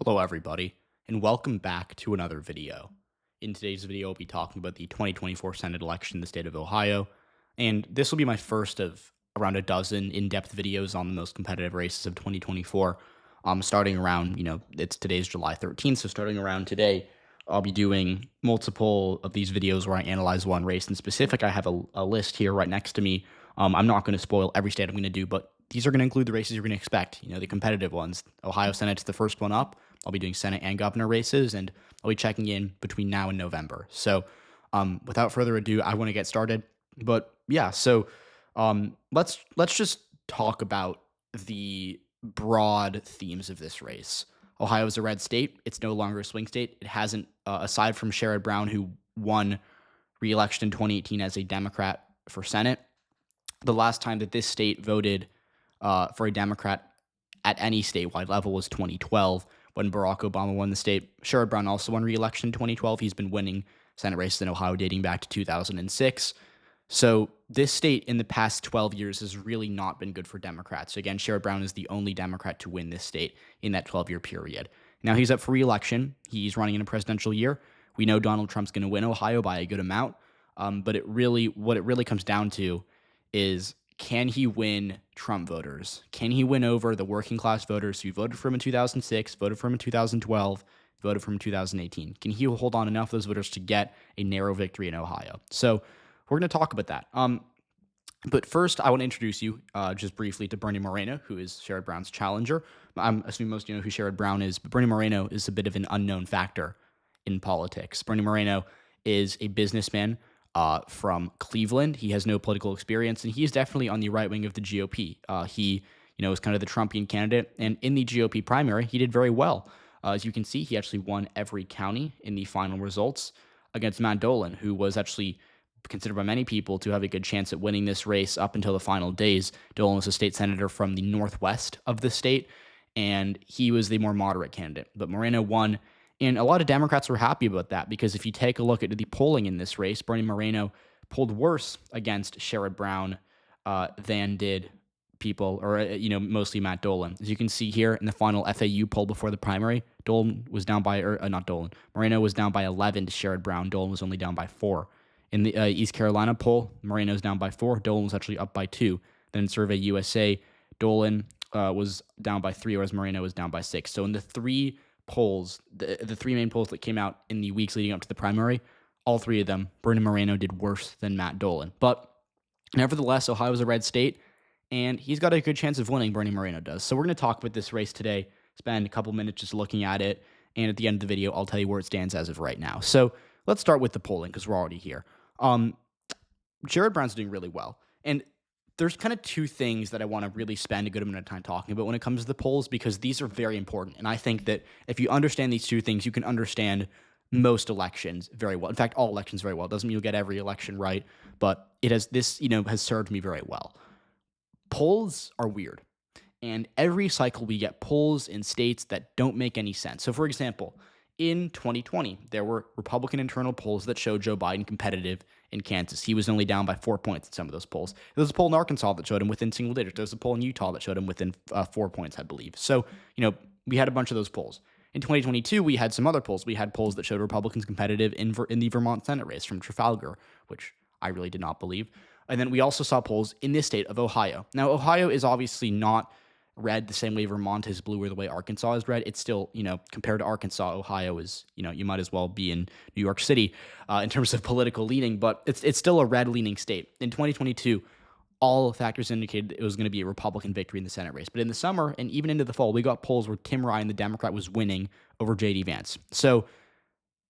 Hello everybody, and welcome back to another video. In today's video, I'll be talking about the 2024 Senate election in the state of Ohio, and this will be my first of around a dozen in-depth videos on the most competitive races of 2024. Starting around, it's today's July 13th, so starting around today, I'll be doing multiple of these videos where I analyze one race in specific. I have a list here right next to me. I'm not going to spoil every state I'm going to do, but these are going to include the races you're going to expect, the competitive ones. Ohio Senate's the first one up. I'll be doing Senate and governor races, and I'll be checking in between now and November. So, without further ado, I want to get started. But yeah, so let's just talk about the broad themes of this race. Ohio is a red state. It's no longer a swing state. It hasn't, aside from Sherrod Brown, who won re-election in 2018 as a Democrat for Senate. The last time that this state voted for a Democrat at any statewide level was 2012 when Barack Obama won the state. Sherrod Brown also won re-election in 2012. He's been winning Senate races in Ohio dating back to 2006. So this state in the past 12 years has really not been good for Democrats. Again, Sherrod Brown is the only Democrat to win this state in that 12-year period. Now he's up for re-election. He's running in a presidential year. We know Donald Trump's going to win Ohio by a good amount. But what it really comes down to is, can he win Trump voters? Can he win over the working class voters who voted for him in 2006, voted for him in 2012, voted for him in 2018? Can he hold on enough of those voters to get a narrow victory in Ohio? So we're going to talk about that. But first, I want to introduce you just briefly to Bernie Moreno, who is Sherrod Brown's challenger. I'm assuming most of you know who Sherrod Brown is, but Bernie Moreno is a bit of an unknown factor in politics. Bernie Moreno is a businessman from Cleveland. He has no political experience, and he is definitely on the right wing of the GOP. He is kind of the Trumpian candidate, and in the GOP primary, he did very well. As you can see, he actually won every county in the final results against Matt Dolan, who was actually considered by many people to have a good chance at winning this race up until the final days. Dolan was a state senator from the northwest of the state, and he was the more moderate candidate. But Moreno won, and a lot of Democrats were happy about that because if you take a look at the polling in this race, Bernie Moreno polled worse against Sherrod Brown than did people, or mostly Matt Dolan. As you can see here in the final FAU poll before the primary, Dolan was down by, not Dolan, Moreno was down by 11 to Sherrod Brown. Dolan was only down by 4. In the East Carolina poll, Moreno's down by 4. Dolan was actually up by 2. Then in Survey USA, Dolan was down by 3, whereas Moreno was down by 6. So in the three polls, the three main polls that came out in the weeks leading up to the primary, all three of them, Bernie Moreno did worse than Matt Dolan. But nevertheless, Ohio is a red state, and he's got a good chance of winning, Bernie Moreno does. So we're going to talk about this race today, spend a couple minutes just looking at it, and at the end of the video, I'll tell you where it stands as of right now. So let's start with the polling, because we're already here. Sherrod Brown's doing really well, and there's kind of two things that I want to really spend a good amount of time talking about when it comes to the polls, because these are very important. And I think that if you understand these two things, you can understand most elections very well. In fact, all elections very well. It doesn't mean you'll get every election right, but it has has served me very well. Polls are weird. And every cycle we get polls in states that don't make any sense. So for example, in 2020, there were Republican internal polls that showed Joe Biden competitive in Kansas. He was only down by 4 points in some of those polls. There was a poll in Arkansas that showed him within single digits. There was a poll in Utah that showed him within 4 points, I believe. So, we had a bunch of those polls. In 2022, we had some other polls. We had polls that showed Republicans competitive in the Vermont Senate race from Trafalgar, which I really did not believe. And then we also saw polls in this state of Ohio. Now, Ohio is obviously not red the same way Vermont is blue or the way Arkansas is red. It's still, compared to Arkansas, Ohio is, you might as well be in New York City in terms of political leaning, but it's still a red-leaning state. In 2022, all factors indicated it was going to be a Republican victory in the Senate race. But in the summer and even into the fall, we got polls where Tim Ryan, the Democrat, was winning over J.D. Vance. So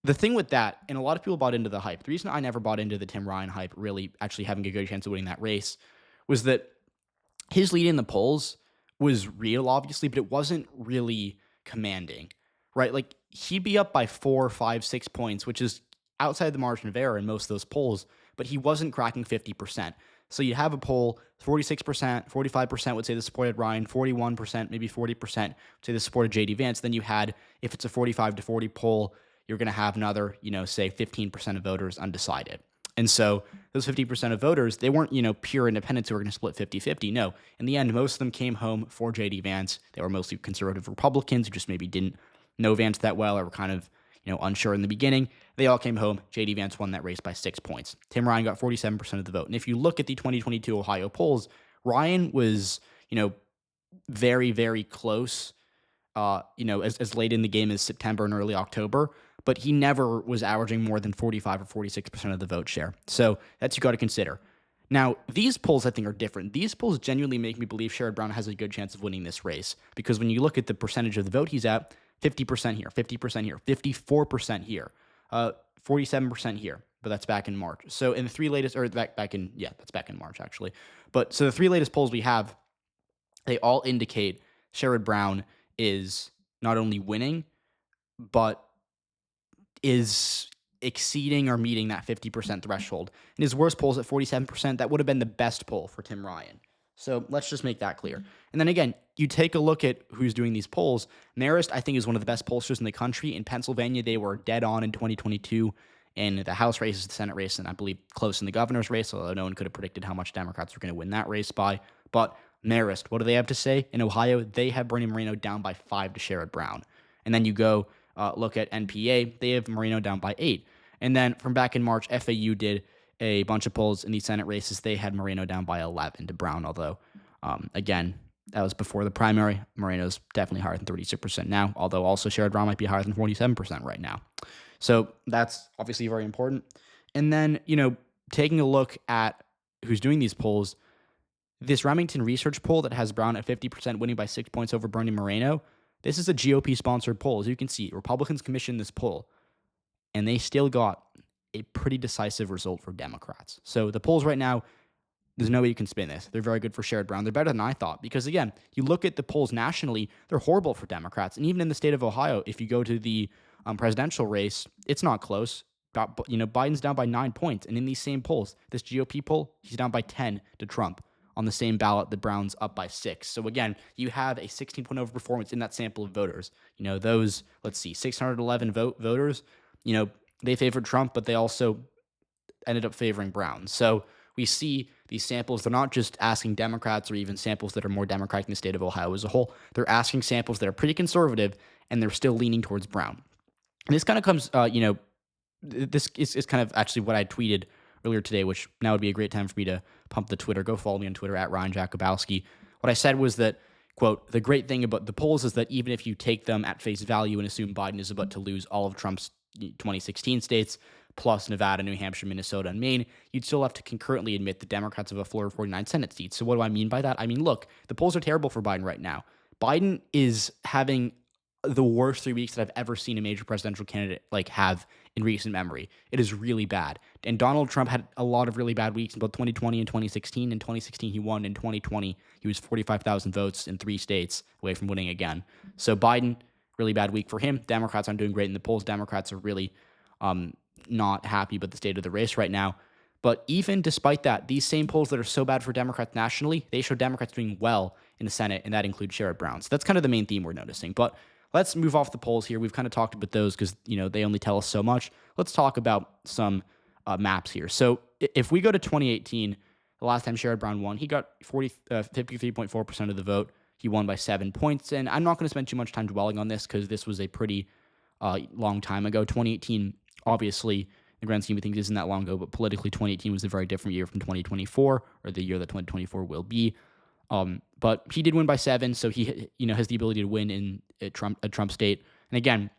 the thing with that, and a lot of people bought into the hype, the reason I never bought into the Tim Ryan hype, really actually having a good chance of winning that race, was that his lead in the polls was real, obviously, but it wasn't really commanding, right? Like, he'd be up by 4, 5, 6 points, which is outside the margin of error in most of those polls, but he wasn't cracking 50%. So you have a poll, 46%, 45% would say they supported Ryan, 41%, maybe 40% would say they supported J.D. Vance. Then you had, if it's a 45 to 40 poll, you're going to have another, say 15% of voters undecided. And so those 50% of voters, they weren't, pure independents who were going to split 50-50. No, in the end, most of them came home for J.D. Vance. They were mostly conservative Republicans who just maybe didn't know Vance that well or were kind of, unsure in the beginning. They all came home. J.D. Vance won that race by 6 points. Tim Ryan got 47% of the vote. And if you look at the 2022 Ohio polls, Ryan was, very, very close, as late in the game as September and early October, but he never was averaging more than 45 or 46% of the vote share. So that's you got to consider. Now, these polls, I think, are different. These polls genuinely make me believe Sherrod Brown has a good chance of winning this race because when you look at the percentage of the vote he's at, 50% here, 50% here, 54% here, 47% here, but that's back in March. So in the three latest, or that's back in March, actually. But so the three latest polls we have, they all indicate Sherrod Brown is not only winning, but is exceeding or meeting that 50% threshold. And his worst poll's at 47%. That would have been the best poll for Tim Ryan. So let's just make that clear. And then again, you take a look at who's doing these polls. Marist, I think, is one of the best pollsters in the country. In Pennsylvania, they were dead on in 2022 in the House races, the Senate race, and I believe close in the governor's race, although no one could have predicted how much Democrats were going to win that race by. But Marist, what do they have to say? In Ohio, they have Bernie Moreno down by 5 to Sherrod Brown. And then you go look at NPA, they have Moreno down by 8. And then from back in March, FAU did a bunch of polls in the Senate races. They had Moreno down by 11 to Brown, although, again, that was before the primary. Moreno's definitely higher than 36% now, although also Sherrod Brown might be higher than 47% right now. So that's obviously very important. And then, taking a look at who's doing these polls, this Remington research poll that has Brown at 50% winning by 6 points over Bernie Moreno, this is a GOP-sponsored poll. As you can see, Republicans commissioned this poll, and they still got a pretty decisive result for Democrats. So the polls right now, there's no way you can spin this. They're very good for Sherrod Brown. They're better than I thought because, again, you look at the polls nationally, they're horrible for Democrats. And even in the state of Ohio, if you go to the presidential race, it's not close. Biden's down by 9 points. And in these same polls, this GOP poll, he's down by 10 to Trump. On the same ballot, the Browns up by 6. So again, you have a 16-point overperformance in that sample of voters. Those, 611 voters, they favored Trump, but they also ended up favoring Brown. So we see these samples, they're not just asking Democrats or even samples that are more Democratic in the state of Ohio as a whole. They're asking samples that are pretty conservative, and they're still leaning towards Brown. And this kind of comes, this is kind of actually what I tweeted earlier today, which now would be a great time for me to pump the Twitter. Go follow me on Twitter at Ryan Jakubowski. What I said was that, quote, the great thing about the polls is that even if you take them at face value and assume Biden is about to lose all of Trump's 2016 states, plus Nevada, New Hampshire, Minnesota, and Maine, you'd still have to concurrently admit the Democrats have a floor of 49 Senate seats. So what do I mean by that? I mean, look, the polls are terrible for Biden right now. Biden is having the worst 3 weeks that I've ever seen a major presidential candidate have in recent memory. It is really bad. And Donald Trump had a lot of really bad weeks in both 2020 and 2016. In 2016, he won. In 2020, he was 45,000 votes in 3 states away from winning again. So Biden, really bad week for him. Democrats aren't doing great in the polls. Democrats are really not happy about the state of the race right now. But even despite that, these same polls that are so bad for Democrats nationally, they show Democrats doing well in the Senate, and that includes Sherrod Brown. So that's kind of the main theme we're noticing. But let's move off the polls here. We've kind of talked about those because, they only tell us so much. Let's talk about some maps here. So if we go to 2018, the last time Sherrod Brown won, he got 53.4% of the vote. He won by 7 points. And I'm not going to spend too much time dwelling on this because this was a pretty long time ago. 2018, obviously, in the grand scheme of things, isn't that long ago, but politically, 2018 was a very different year from 2024, or the year that 2024 will be. But he did win by 7, so he has the ability to win in a Trump state. And again,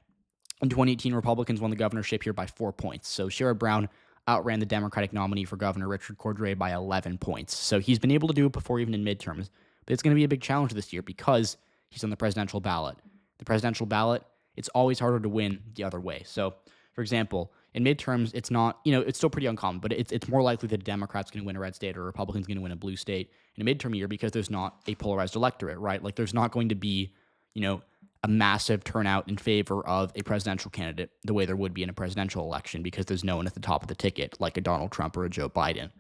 in 2018, Republicans won the governorship here by 4 points. So Sherrod Brown outran the Democratic nominee for governor, Richard Cordray, by 11 points. So he's been able to do it before, even in midterms. But it's going to be a big challenge this year because he's on the presidential ballot. The presidential ballot, it's always harder to win the other way. So, for example, in midterms, it's not, it's still pretty uncommon, but it's more likely that a Democrat's going to win a red state or a Republican's going to win a blue state in a midterm year because there's not a polarized electorate, right? There's not going to be, a massive turnout in favor of a presidential candidate the way there would be in a presidential election because there's no one at the top of the ticket like a Donald Trump or a Joe Biden.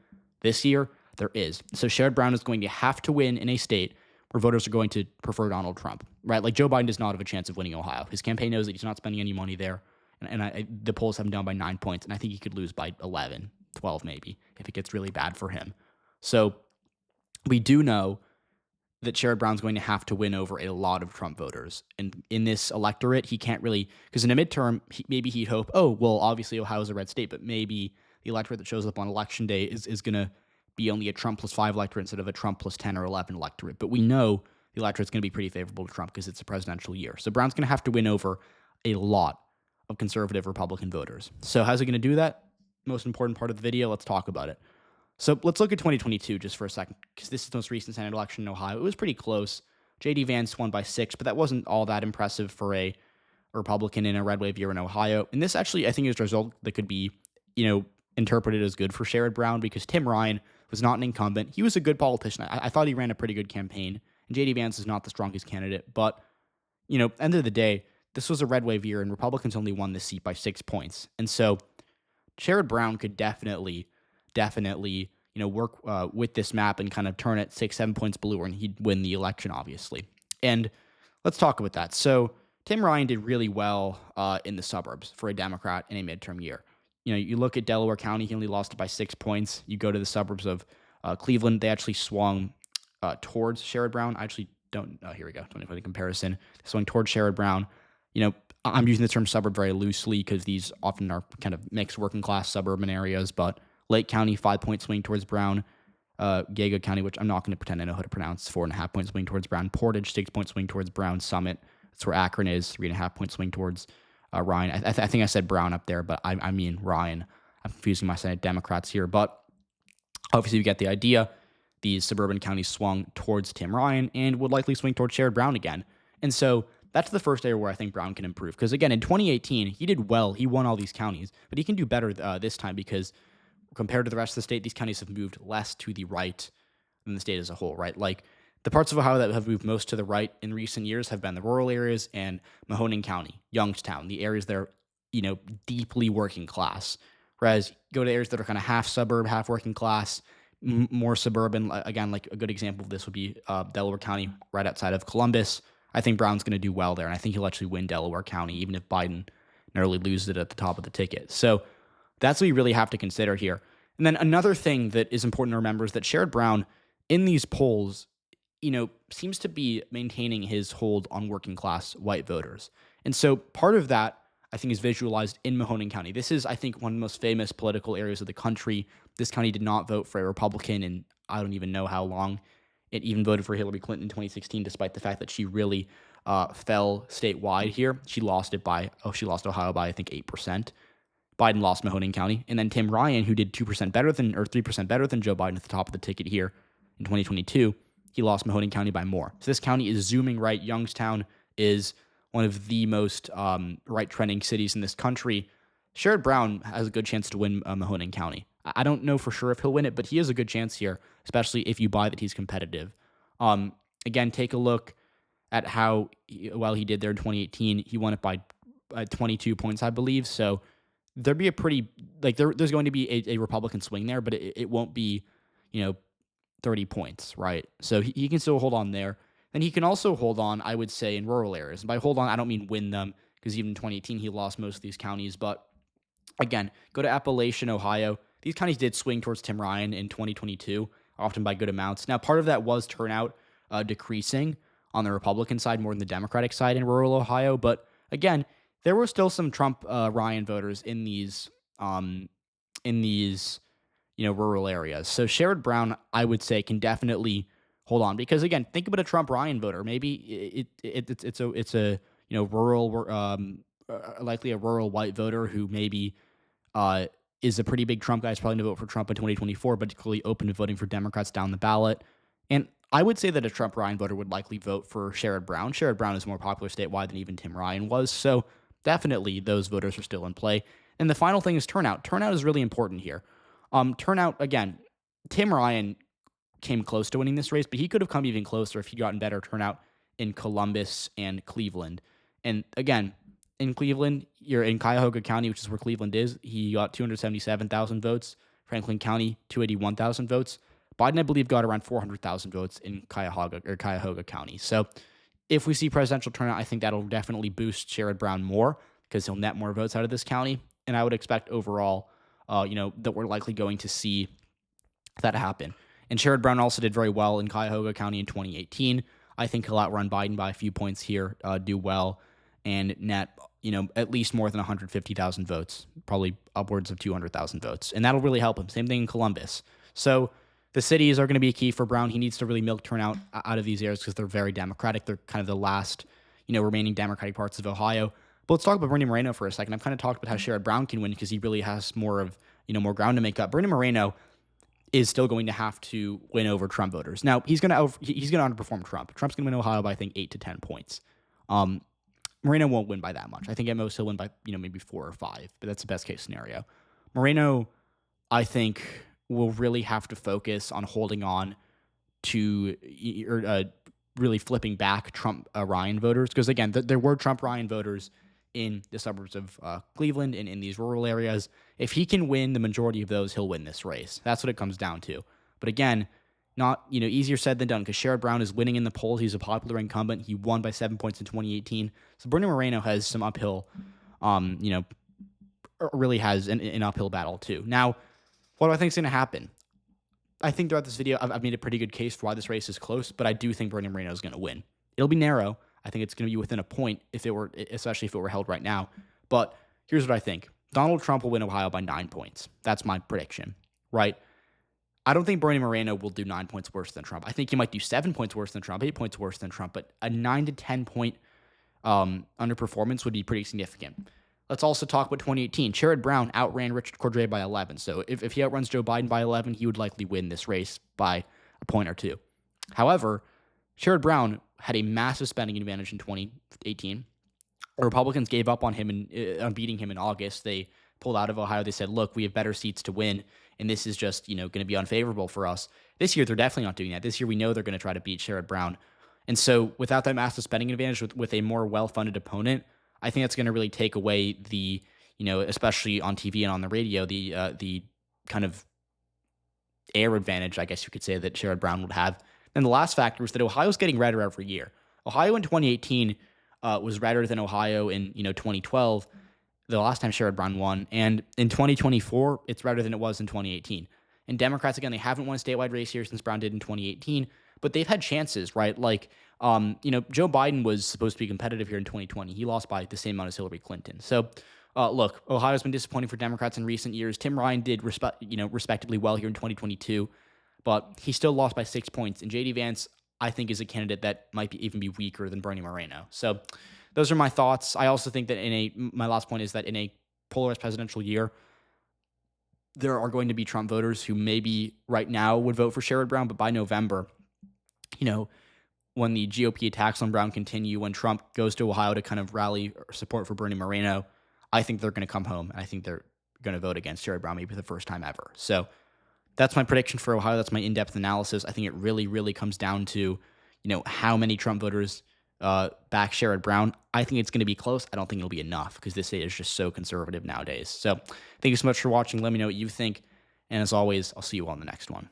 This year, there is. So Sherrod Brown is going to have to win in a state where voters are going to prefer Donald Trump, right? Joe Biden does not have a chance of winning Ohio. His campaign knows that he's not spending any money there. And the polls have him down by 9 points, and I think he could lose by 11, 12 maybe, if it gets really bad for him. So we do know that Sherrod Brown's going to have to win over a lot of Trump voters. And in this electorate, he can't really, because in a midterm, maybe he'd hope, oh, well, obviously Ohio's a red state, but maybe the electorate that shows up on election day is going to be only a Trump plus 5 electorate instead of a Trump plus 10 or 11 electorate. But we know the electorate's going to be pretty favorable to Trump because it's a presidential year. So Brown's going to have to win over a lot of conservative Republican voters. So how's he going to do that? Most important part of the video, let's talk about it. So let's look at 2022 just for a second, because this is the most recent Senate election in Ohio. It was pretty close. J.D. Vance won by 6, but that wasn't all that impressive for a Republican in a red wave year in Ohio. And this actually, I think, is a result that could be, interpreted as good for Sherrod Brown, because Tim Ryan was not an incumbent. He was a good politician. I thought he ran a pretty good campaign. And J.D. Vance is not the strongest candidate. But, end of the day, this was a red wave year, and Republicans only won this seat by 6 points. And so Sherrod Brown could definitely, work with this map and kind of turn it 6-7 points bluer, and he'd win the election, obviously. And let's talk about that. So Tim Ryan did really well in the suburbs for a Democrat in a midterm year. You look at Delaware County, he only lost it by 6 points. You go to the suburbs of Cleveland, they actually swung towards Sherrod Brown. I actually don't, here we go, don't even the comparison. They swung towards Sherrod Brown. I'm using the term suburb very loosely because these often are kind of mixed working class suburban areas, but Lake County, 5-point swing towards Brown. Gallego County, which I'm not going to pretend I know how to pronounce, 4.5-point swing towards Brown. Portage, 6-point swing towards Brown. Summit, that's where Akron is, 3.5-point swing towards Ryan. I think I said Brown up there, but I mean Ryan. I'm confusing my Senate Democrats here, but obviously you get the idea. These suburban counties swung towards Tim Ryan and would likely swing towards Sherrod Brown again. And so that's the first area where I think Brown can improve. Because again, in 2018, he did well. He won all these counties, but he can do better this time because compared to the rest of the state, these counties have moved less to the right than the state as a whole, right? Like the parts of Ohio that have moved most to the right in recent years have been the rural areas and Mahoning County, Youngstown, the areas that are, deeply working class. Whereas go to areas that are kind of half suburb, half working class, more suburban. Again, like a good example of this would be Delaware County, right outside of Columbus. I think Brown's going to do well there, and I think he'll actually win Delaware County, even if Biden narrowly loses it at the top of the ticket. So that's what you really have to consider here. And then another thing that is important to remember is that Sherrod Brown, in these polls, seems to be maintaining his hold on working class white voters. And so part of that, I think, is visualized in Mahoning County. This is, I think, one of the most famous political areas of the country. This county did not vote for a Republican in I don't even know how long. It even voted for Hillary Clinton in 2016, despite the fact that she really fell statewide here. She lost Ohio by, I think, 8%. Biden lost Mahoning County. And then Tim Ryan, who did 2% better than, or 3% better than Joe Biden at the top of the ticket here in 2022, he lost Mahoning County by more. So this county is zooming right. Youngstown is one of the most right-trending cities in this country. Sherrod Brown has a good chance to win Mahoning County. I don't know for sure if he'll win it, but he has a good chance here, especially if you buy that he's competitive. Again, take a look at how well he did there in 2018. He won it by 22 points, I believe. So there'd be a pretty, there's going to be a Republican swing there, but it won't be, 30 points, right? So he can still hold on there. And he can also hold on, I would say, in rural areas. And by hold on, I don't mean win them, because even in 2018, he lost most of these counties. But again, go to Appalachian, Ohio. These counties did swing towards Tim Ryan in 2022, often by good amounts. Now, part of that was turnout decreasing on the Republican side more than the Democratic side in rural Ohio. But again, there were still some Trump Ryan voters in these rural areas. So Sherrod Brown, I would say, can definitely hold on, because again, think about a Trump Ryan voter. Maybe it's a rural, likely a rural white voter who maybe is a pretty big Trump guy. Is probably going to vote for Trump in 2024, but clearly open to voting for Democrats down the ballot. And I would say that a Trump Ryan voter would likely vote for Sherrod Brown. Sherrod Brown is more popular statewide than even Tim Ryan was. So definitely those voters are still in play. And the final thing is turnout. Turnout is really important here. Turnout, again, Tim Ryan came close to winning this race, but he could have come even closer if he'd gotten better turnout in Columbus and Cleveland. And again, in Cleveland, you're in Cuyahoga County, which is where Cleveland is. He got 277,000 votes. Franklin County, 281,000 votes. Biden, I believe, got around 400,000 votes in Cuyahoga County. So if we see presidential turnout, I think that'll definitely boost Sherrod Brown more because he'll net more votes out of this county. And I would expect overall, that we're likely going to see that happen. And Sherrod Brown also did very well in Cuyahoga County in 2018. I think he'll outrun Biden by a few points here, do well, and net, at least more than 150,000 votes, probably upwards of 200,000 votes. And that'll really help him. Same thing in Columbus. So the cities are going to be key for Brown. He needs to really milk turnout out of these areas because they're very Democratic. They're kind of the last, remaining Democratic parts of Ohio. But let's talk about Bernie Moreno for a second. I've kind of talked about how Sherrod Brown can win because he really has more ground to make up. Bernie Moreno is still going to have to win over Trump voters. Now, he's going to underperform Trump. Trump's going to win Ohio by, I think, 8 to 10 points. Moreno won't win by that much. I think at most he'll win by, maybe 4 or 5, but that's the best case scenario. Moreno, I think, will really have to focus on holding on to really flipping back Trump Ryan voters. Because, again, there were Trump Ryan voters in the suburbs of Cleveland and in these rural areas. If he can win the majority of those, he'll win this race. That's what it comes down to. But again, not easier said than done because Sherrod Brown is winning in the polls. He's a popular incumbent. He won by 7 points in 2018. So Bernie Moreno has some uphill, really has an uphill battle too. Now, what do I think is going to happen? I think throughout this video, I've made a pretty good case for why this race is close, but I do think Bernie Moreno is going to win. It'll be narrow. I think it's going to be within a point especially if it were held right now. But here's what I think. Donald Trump will win Ohio by 9 points. That's my prediction, right? I don't think Bernie Moreno will do 9 points worse than Trump. I think he might do 7 points worse than Trump, 8 points worse than Trump, but a 9 to 10 point underperformance would be pretty significant. Let's also talk about 2018. Sherrod Brown outran Richard Cordray by 11. So if he outruns Joe Biden by 11, he would likely win this race by a point or two. However, Sherrod Brown had a massive spending advantage in 2018. The Republicans gave up on him on beating him in August. They pulled out of Ohio. They said, look, we have better seats to win, and this is just going to be unfavorable for us. This year, they're definitely not doing that. This year, we know they're going to try to beat Sherrod Brown. And so without that massive spending advantage with a more well-funded opponent, I think that's going to really take away the, especially on TV and on the radio, the kind of air advantage, I guess you could say, that Sherrod Brown would have. And the last factor was that Ohio's getting redder every year. Ohio in 2018 was redder than Ohio in 2012, the last time Sherrod Brown won. And in 2024, it's redder than it was in 2018. And Democrats, again, they haven't won a statewide race here since Brown did in 2018, but they've had chances, right? Like, Joe Biden was supposed to be competitive here in 2020. He lost by the same amount as Hillary Clinton. So, look, Ohio's been disappointing for Democrats in recent years. Tim Ryan did respectably well here in 2022, but he still lost by 6 points. And J.D. Vance, I think, is a candidate that might even be weaker than Bernie Moreno. So those are my thoughts. I also think that my last point is that in a polarized presidential year, there are going to be Trump voters who maybe right now would vote for Sherrod Brown, but by November, when the GOP attacks on Brown continue, when Trump goes to Ohio to kind of rally support for Bernie Moreno, I think they're going to come home, and I think they're going to vote against Sherrod Brown maybe for the first time ever. So that's my prediction for Ohio. That's my in-depth analysis. I think it really, really comes down to, how many Trump voters back Sherrod Brown. I think it's going to be close. I don't think it'll be enough because this state is just so conservative nowadays. So thank you so much for watching. Let me know what you think. And as always, I'll see you all in the next one.